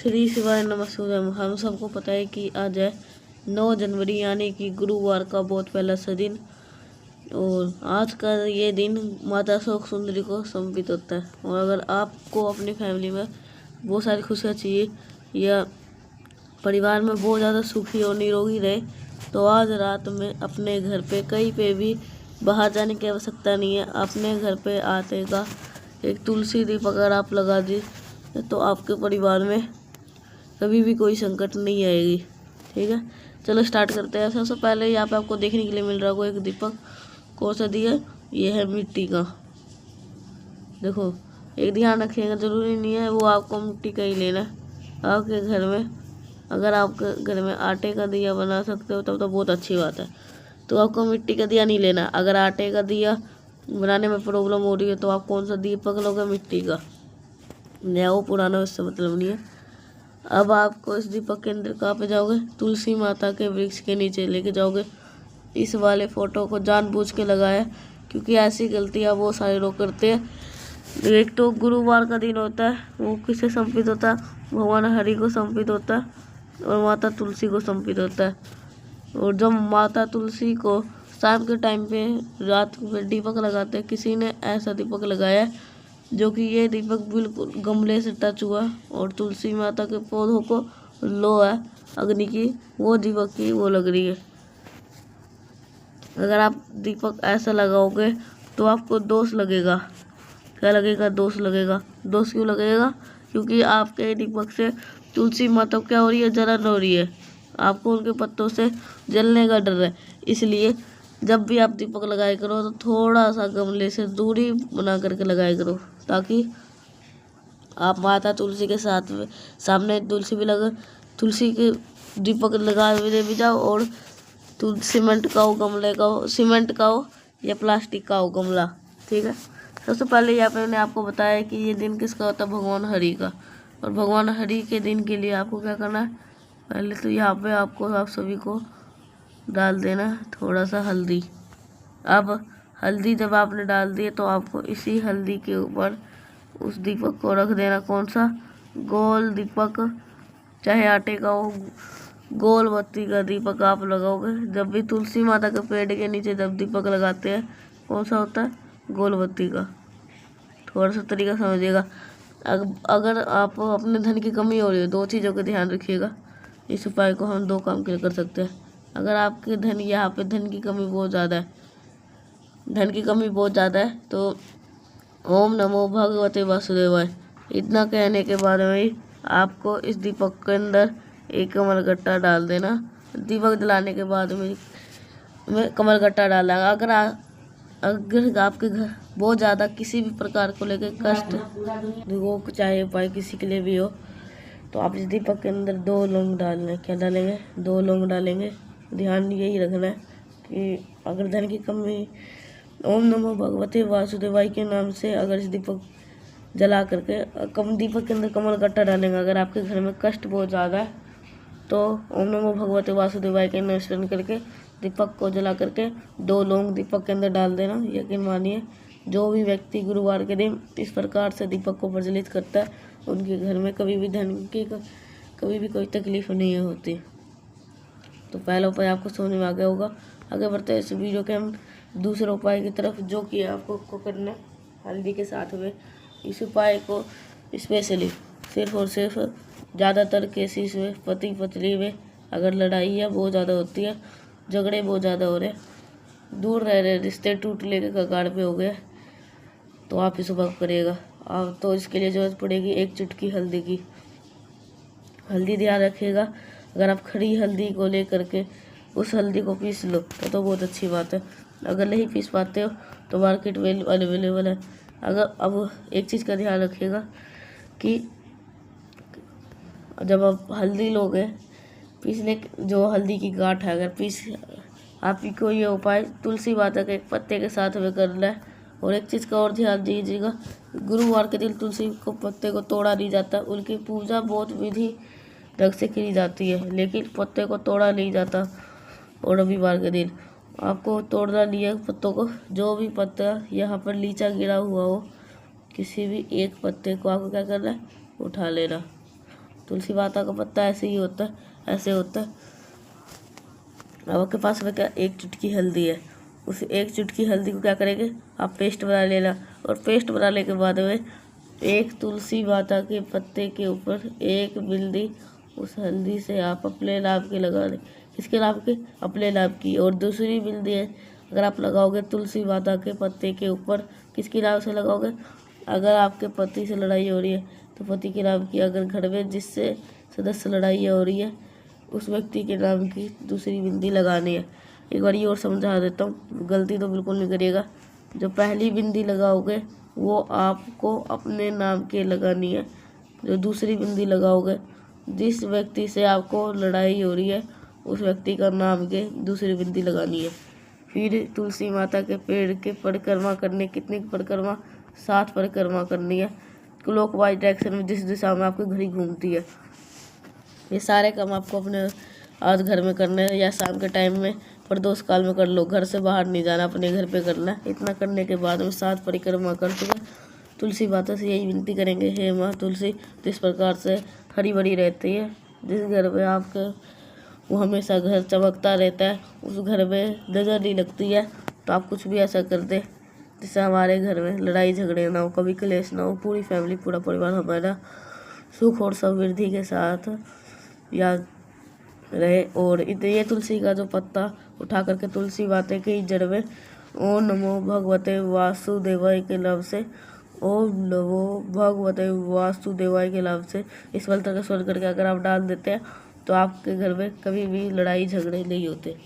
श्री शिवाय नमः। हम सबको पता है कि आज है 9 जनवरी यानी कि गुरुवार का बहुत पहला सा दिन। और आज का ये दिन माता शोक सुंदरी को समर्पित होता है। और अगर आपको अपनी फैमिली में बहुत सारी खुशियाँ चाहिए या परिवार में बहुत ज़्यादा सुखी और निरोगी रहे, तो आज रात में अपने घर पे कहीं पे भी बाहर जाने की आवश्यकता नहीं है। अपने घर पे आटे का एक तुलसी दीप अगर आप लगा दी तो आपके परिवार में कभी भी कोई संकट नहीं आएगी। ठीक है, चलो स्टार्ट करते हैं। सबसे पहले यहाँ पे आपको देखने के लिए मिल रहा होगा एक दीपक। कौन सा दिया? ये है मिट्टी का। देखो, एक ध्यान रखिएगा, ज़रूरी नहीं है वो आपको मिट्टी का ही लेना है। आपके घर में अगर आपके घर में आटे का दिया बना सकते हो तब तो बहुत अच्छी बात है, तो आपको मिट्टी का दिया नहीं लेना। अगर आटे का दिया बनाने में प्रॉब्लम हो रही है तो आप कौन सा दीपक लोगे? मिट्टी का। नया हो पुराना उससे मतलब नहीं है। अब आपको इस दीपक के अंदर कहाँ पे जाओगे? तुलसी माता के वृक्ष के नीचे लेके जाओगे। इस वाले फ़ोटो को जानबूझ के लगाया क्योंकि ऐसी गलतियाँ बहुत सारे लोग करते हैं। एक तो गुरुवार का दिन होता है, वो किसे समर्पित होता है? भगवान हरि को समर्पित होता है और माता तुलसी को समर्पित होता है। और जब माता तुलसी को शाम के टाइम पे रात में दीपक लगाते हैं, किसी ने ऐसा दीपक लगाया जो कि ये दीपक बिल्कुल गमले से टच हुआ और तुलसी माता के पौधों को लो है अग्नि की, वो दीपक की वो लग रही है। अगर आप दीपक ऐसा लगाओगे तो आपको दोष लगेगा। क्या लगेगा? दोष लगेगा। दोष क्यों लगेगा? क्योंकि आपके दीपक से तुलसी माता क्या हो रही है? जलन हो रही है। आपको उनके पत्तों से जलने का डर है। इसलिए जब भी आप दीपक लगाया करो तो थोड़ा सा गमले से दूरी बना करके लगाया करो, ताकि आप माता तुलसी के साथ में सामने तुलसी भी लगा, तुलसी के दीपक लगा भी जाओ। और सीमेंट का हो, गमले का हो, सीमेंट का हो या प्लास्टिक का हो गमला। ठीक है, सबसे पहले यहाँ पे मैंने आपको बताया कि ये दिन किसका होता है? भगवान हरि का। और भगवान हरि के दिन के लिए आपको क्या करना है? पहले तो यहाँ पे आपको आप सभी को डाल देना है थोड़ा सा हल्दी। अब हल्दी जब आपने डाल दी तो आपको इसी हल्दी के ऊपर उस दीपक को रख देना। कौन सा? गोल दीपक, चाहे आटे का हो, गोल बत्ती का दीपक आप लगाओगे। जब भी तुलसी माता के पेड़ के नीचे जब दीपक लगाते हैं, कौन सा होता है? गोल बत्ती का। थोड़ा सा तरीका समझिएगा। अगर आप अपने धन की कमी हो रही है, 2 चीज़ों का ध्यान रखिएगा। इस उपाय को हम 2 काम के लिए कर सकते हैं। अगर आपके धन यहाँ पे धन की कमी बहुत ज़्यादा है, धन की कमी बहुत ज़्यादा है, तो ओम नमो भगवते वासुदेवाय इतना कहने के बाद में ही आपको इस दीपक के अंदर एक कमलगट्टा डाल देना। दीपक जलाने के बाद में कमलगट्टा डालना। अगर आपके घर बहुत ज़्यादा किसी भी प्रकार को लेकर कष्ट हो, चाहे उपाय किसी के लिए भी हो, तो आप इस दीपक के अंदर 2 लौंग डालना। क्या डालेंगे? 2 लौंग डालेंगे। ध्यान यही रखना है कि अगर धन की कमी, ओम नमो भगवते वासुदेवाय के नाम से अगर इस दीपक जला करके दीपक के अंदर कमलगट्टा डालेंगे। अगर आपके घर में कष्ट बहुत ज़्यादा है तो ओम नमो भगवते वासुदेवाय के नाम स्मरण करके दीपक को जला करके 2 लौंग दीपक के अंदर डाल देना। यकीन मानिए, जो भी व्यक्ति गुरुवार के दिन इस प्रकार से दीपक को प्रज्वलित करता है, उनके घर में कभी भी धन की कभी भी कोई तकलीफ नहीं होती। तो पहला उपाय आपको समझ में आ गया होगा। आगे बढ़ते हैं इस वीडियो के हम दूसरे उपाय की तरफ, जो कि आपको करना है हल्दी के साथ में। इस उपाय को स्पेशली सिर्फ और सिर्फ ज़्यादातर केसेस में पति पत्नी में अगर लड़ाइयाँ बहुत ज़्यादा होती है, झगड़े बहुत ज़्यादा हो रहे हैं, दूर रह रहे, रिश्ते टूटने के कगार पे हो गए, तो आप इस उपाय करिएगा। तो इसके लिए ज़रूरत पड़ेगी 1 चुटकी हल्दी की। हल्दी ध्यान रखिएगा, अगर आप खड़ी हल्दी को ले करके उस हल्दी को पीस लो तो बहुत अच्छी बात है। अगर नहीं पीस पाते हो तो मार्केट में अवेलेबल है। अब एक चीज़ का ध्यान रखिएगा कि जब आप हल्दी लोगे, पीसने जो हल्दी की गांठ है, अगर आपको ये उपाय तुलसी माता के एक पत्ते के साथ में करना है। और एक चीज़ का और ध्यान दीजिएगा, गुरुवार के दिन तुलसी को पत्ते को तोड़ा नहीं जाता। उनकी पूजा बहुत विधि ढंग से की जाती है, लेकिन पत्ते को तोड़ा नहीं जाता। और रविवार के दिन आपको तोड़ना नहीं है पत्तों को। जो भी पत्ता यहाँ पर नीचा गिरा हुआ हो, किसी भी एक पत्ते को आपको क्या करना है? उठा लेना। तुलसी माता का पत्ता ऐसे ही होता है, ऐसे होता है। अब आपके पास में क्या एक चुटकी हल्दी है, उस एक चुटकी हल्दी को क्या करेंगे आप पेस्ट बना लेना। और पेस्ट बनाने के बाद में एक तुलसी माता के पत्ते के ऊपर एक बिल्ली उस हल्दी से आप अपने नाम के लगा लें। किसके नाम के? अपने नाम की। और दूसरी बिल्ली है अगर आप लगाओगे तुलसी माता के पत्ते के ऊपर, किसके नाम से लगाओगे? अगर आपके पति से लड़ाई हो रही है तो पति के नाम की। अगर घर में जिससे सदस्य लड़ाई हो रही है उस व्यक्ति के नाम की दूसरी बिंदी लगानी है। एक बार ये और समझा देता हूँ, गलती तो बिल्कुल नहीं करिएगा। जो पहली बिंदी लगाओगे वो आपको अपने नाम के लगानी है। जो दूसरी बिंदी लगाओगे, जिस व्यक्ति से आपको लड़ाई हो रही है उस व्यक्ति का नाम के दूसरी बिंदी लगानी है। फिर तुलसी माता के पेड़ के परिक्रमा करने, कितनी परिक्रमा? 7 परिक्रमा करनी है क्लॉकवाइज डायरेक्शन में, जिस दिशा में आपकी घड़ी घूमती है। ये सारे काम आपको अपने आज घर में करने हैं या शाम के टाइम में प्रदोष काल में कर लो। घर से बाहर नहीं जाना, अपने घर पे करना है। इतना करने के बाद में 7 परिक्रमा कर चुके तुलसी माता से यही विनती करेंगे, हे माँ तुलसी जिस प्रकार से हरी भरी रहती है, जिस घर में आपके वो हमेशा घर चमकता रहता है, उस घर में नजर नहीं लगती है, तो आप कुछ भी ऐसा कर दे जिससे हमारे घर में लड़ाई झगड़े ना हो, कभी क्लेश ना हो, पूरी फैमिली पूरा परिवार हमारा सुख और समृद्धि के साथ या रहे। और ये तुलसी का जो पत्ता उठा करके तुलसी माता की जड़ में ओम नमो भगवते वासुदेवाय के नाम से, ओम नमो भगवते वासुदेवाय के नाम से इस मंत्र का स्वर करके अगर आप डाल देते हैं तो आपके घर में कभी भी लड़ाई झगड़े नहीं होते।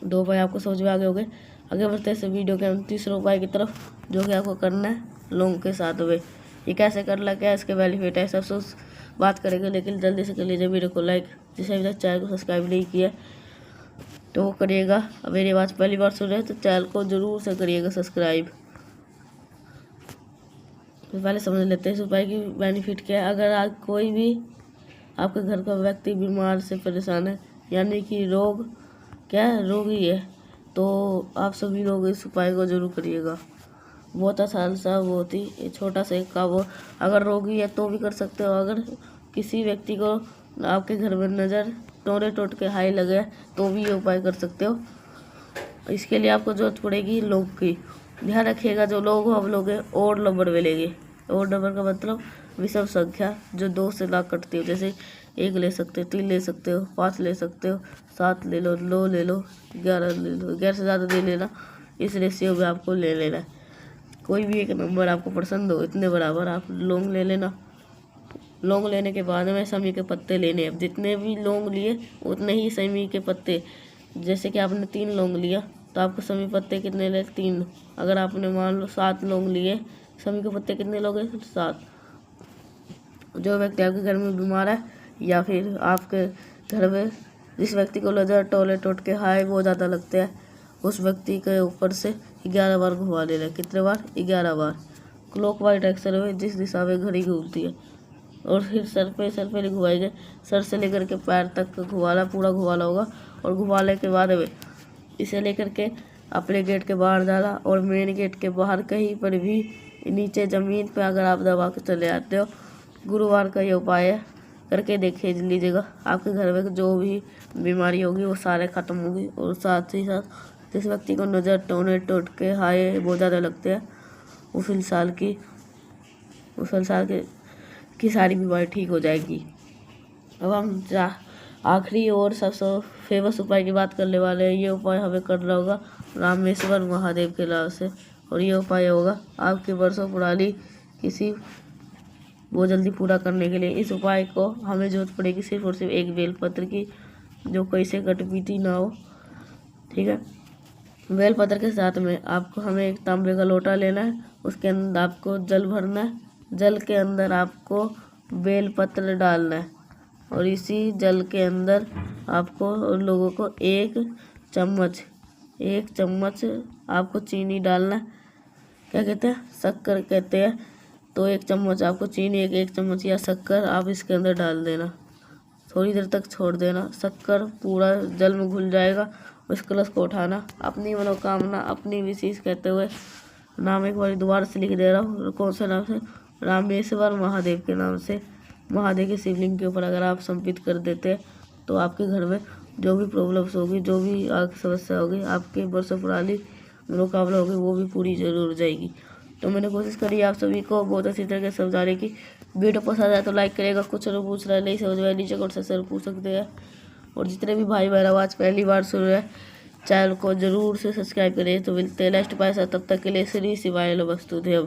2 उपाय आपको समझ में आ गए होंगे। आगे बढ़ते हैं वीडियो के तीसरे उपाय की तरफ, जो कि आपको करना है लौंग के साथ में। ये कैसे करना, क्या इसके बेनिफिट है, सब बात करेंगे। लेकिन जल्दी से कर लीजिए वीडियो को लाइक, जिसे अभी तक चैनल को सब्सक्राइब नहीं किया तो वो करिएगा। मेरी आवाज़ पहली बार सुन रहे हैं तो चैनल को जरूर से करिएगा सब्सक्राइब। तो पहले समझ लेते हैं इस उपाय की बेनिफिट क्या है। अगर आज कोई भी आपके घर का व्यक्ति बीमार से परेशान है, यानी कि रोग क्या है, रोगी है, तो आप सभी लोग इस उपाय को जरूर करिएगा। बहुत आसान सा, बहुत ही छोटा सा एक काम हो। अगर रोगी है तो भी कर सकते हो। अगर किसी व्यक्ति को आपके घर में नज़र टोरे टोट के हाई लगे तो भी ये उपाय कर सकते हो। इसके लिए आपको जरूरत पड़ेगी लौंग की। ध्यान रखिएगा जो लोग हम लोग और नंबर में लेंगे। और नंबर का मतलब विषम संख्या जो 2 से ना कटती हो, जैसे 1 ले सकते हो, 3 ले सकते हो, 5 ले सकते हो, 7 ले लो, 9 ले लो, 11 ले लो। 11 से ज़्यादा नहीं लेना, इस रेशियो में आपको ले लेना है। कोई भी एक नंबर आपको पसंद हो, इतने बराबर आप लौंग ले लेना। लौंग लेने के बाद में समी के पत्ते लेने हैं। जितने भी लौंग लिए उतने ही समी के पत्ते। जैसे कि आपने 3 लौंग लिया तो आपको समी पत्ते कितने ले? 3। अगर आपने मान लो 7 लौंग लिए, समी के पत्ते कितने लोगे? 7। जो व्यक्ति आपके घर में बीमार है या फिर आपके घर में जिस व्यक्ति को नजर टोले टोट के हाय बहुत ज़्यादा लगते हैं, उस व्यक्ति के ऊपर से 11 बार घुमा लेना। कितने बार? 11 बार क्लॉकवाइज डायरेक्शन में, जिस दिशा में घड़ी घूमती है। और फिर सर पे नहीं घुमाएंगे, सर से लेकर के पैर तक घुमाना, पूरा घुमाना होगा। और घुमाने के बाद में इसे लेकर के अपने गेट के बाहर जाना, और मेन गेट के बाहर कहीं पर भी नीचे ज़मीन पे अगर आप दबा के चले आते हो। गुरुवार का ये उपाय है, करके देख लीजिएगा। आपके घर में जो भी बीमारी होगी वो सारे ख़त्म होगी। और साथ ही साथ जिस व्यक्ति को नज़र टोने टोट के हाय बहुत ज़्यादा लगते हैं, उस साल की सारी बीमारी ठीक हो जाएगी। अब हम आखिरी और सबसे फेमस उपाय की बात करने वाले हैं। ये उपाय हमें करना होगा रामेश्वर महादेव के नाम से। और ये उपाय होगा आपके वर्षों पुरानी किसी वो जल्दी पूरा करने के लिए। इस उपाय को हमें जरूरत पड़ेगी सिर्फ और सिर्फ एक बेलपत्र की, जो कोई से कटपीटी ना हो। ठीक है, बेलपत्र के साथ में आपको हमें एक तांबे का लोटा लेना है, उसके अंदर आपको जल भरना है। जल के अंदर आपको बेलपत्र डालना है, और इसी जल के अंदर आपको लोगों को 1 चम्मच आपको चीनी डालना है। क्या कहते हैं? शक्कर कहते हैं। तो 1 चम्मच आपको चीनी, 1 चम्मच या शक्कर आप इसके अंदर डाल देना। थोड़ी देर तक छोड़ देना, शक्कर पूरा जल में घुल जाएगा। उस कलश को उठाना, अपनी मनोकामना, अपनी विशेष कहते हुए नाम एक बार दोबारा से लिख दे रहा हूँ। कौन से नाम से? रामेश्वर महादेव के नाम से महादेव के शिवलिंग के ऊपर अगर आप समर्पित कर देते हैं तो आपके घर में जो भी प्रॉब्लम्स होगी, जो भी आपकी समस्या होगी, आपके वर्षों पुरानी मनोकामना होगी, वो भी पूरी जरूर हो जाएगी। तो मैंने कोशिश करी आप सभी को बहुत अच्छी तरीके से समझाने की। वीडियो पसंद आया तो लाइक करेगा, कुछ और पूछ रहा है नहीं समझ में नीचे कमेंट सेक्शन में पूछ सकते हैं। और जितने भी भाई मेरा आवाज़ पहली बार सुन रहे हैं चैनल को जरूर से सब्सक्राइब करें। तो मिलते हैं नेक्स्ट पास, तब तक के लिए श्री शिवाय नमस्तुभ्यं।